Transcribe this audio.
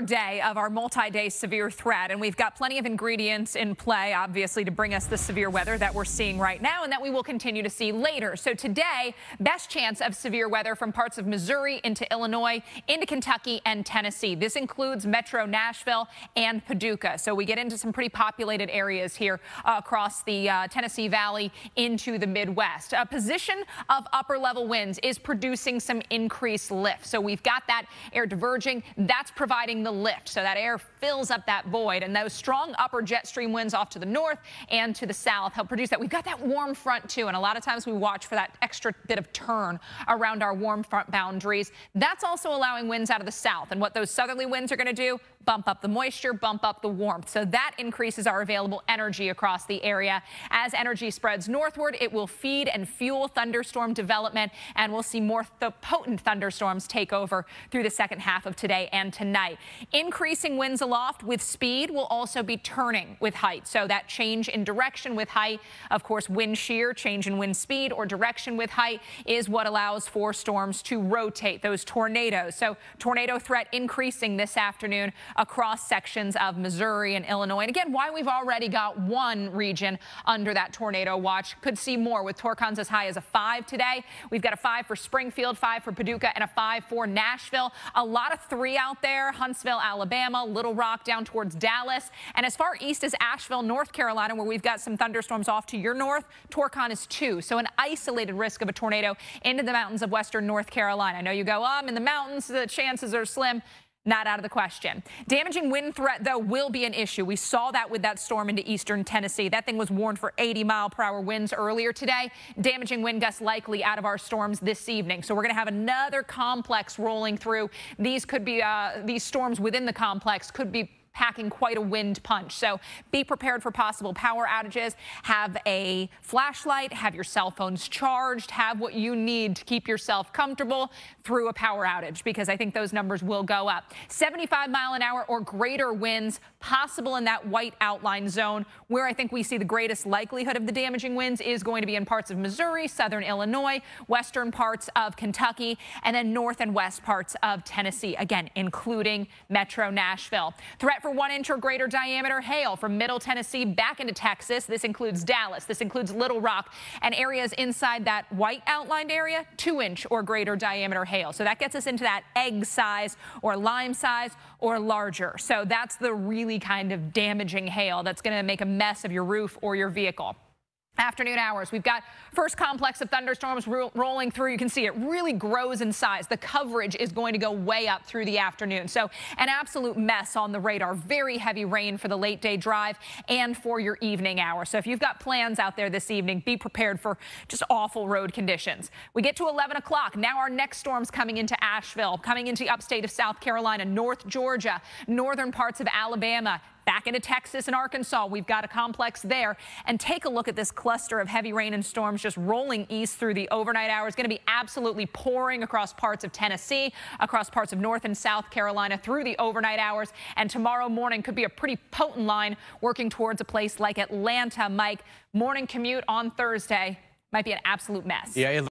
third day of our multi-day severe threat, and we've got plenty of ingredients in play, obviously, to bring us the severe weather that we're seeing right now and that we will continue to see later. So today, best chance of severe weather from parts of Missouri into Illinois, into Kentucky and Tennessee. This includes Metro Nashville and Paducah. So we get into some pretty populated areas here across the Tennessee Valley into the Midwest. A position of upper level winds is producing some increased lift. So we've got that air diverging. That's providing the lift. So that air fills up that void, and those strong upper jet stream winds off to the north and to the south help produce that. We've got that warm front too, and a lot of times we watch for that extra bit of turn around our warm front boundaries. That's also allowing winds out of the south, and what those southerly winds are going to do, bump up the moisture, bump up the warmth. So that increases our available energy across the area. As energy spreads northward, it will feed and fuel thunderstorm development, and we'll see more potent thunderstorms take over through the second half of today and tonight. Increasing winds aloft with speed will also be turning with height. So that change in direction with height, of course, wind shear, change in wind speed or direction with height is what allows for storms to rotate, those tornadoes. So tornado threat increasing this afternoon across sections of Missouri and Illinois. And again, why we've already got one region under that tornado watch. Could see more with torcons as high as a 5 today. We've got a 5 for Springfield, 5 for Paducah, and a 5 for Nashville. A lot of 3 out there. Huntsville, Alabama, Little Rock down towards Dallas. And as far east as Asheville, North Carolina, where we've got some thunderstorms off to your north, torcon is 2. So an isolated risk of a tornado into the mountains of western North Carolina. I know you go, I'm in the mountains, the chances are slim. Not out of the question. Damaging wind threat, though, will be an issue. We saw that with that storm into eastern Tennessee. That thing was warned for 80-mile-per-hour winds earlier today. Damaging wind gusts likely out of our storms this evening. So we're going to have another complex rolling through. These could be these storms within the complex could be packing quite a wind punch. So be prepared for possible power outages. Have a flashlight, have your cell phones charged, have what you need to keep yourself comfortable through a power outage, because I think those numbers will go up. 75-mile-an-hour or greater winds possible in that white outline zone. Where I think we see the greatest likelihood of the damaging winds is going to be in parts of Missouri, southern Illinois, western parts of Kentucky, and then north and west parts of Tennessee, again, including Metro Nashville. Threat for 1 inch or greater diameter hail from middle Tennessee back into Texas. This includes Dallas. This includes Little Rock and areas inside that white outlined area, 2 inch or greater diameter hail. So that gets us into that egg size or lime size or larger. So that's the really kind of damaging hail that's going to make a mess of your roof or your vehicle. Afternoon hours, we've got first complex of thunderstorms rolling through. You can see it really grows in size. The coverage is going to go way up through the afternoon. So an absolute mess on the radar. Very heavy rain for the late day drive and for your evening hour. So if you've got plans out there this evening, be prepared for just awful road conditions. We get to 11 o'clock. Now our next storm's coming into Asheville, coming into the upstate of South Carolina, North Georgia, northern parts of Alabama, back into Texas and Arkansas. We've got a complex there. And take a look at this cluster of heavy rain and storms just rolling east through the overnight hours. Going to be absolutely pouring across parts of Tennessee, across parts of North and South Carolina through the overnight hours. And tomorrow morning could be a pretty potent line working towards a place like Atlanta. Mike, morning commute on Thursday might be an absolute mess. Yeah.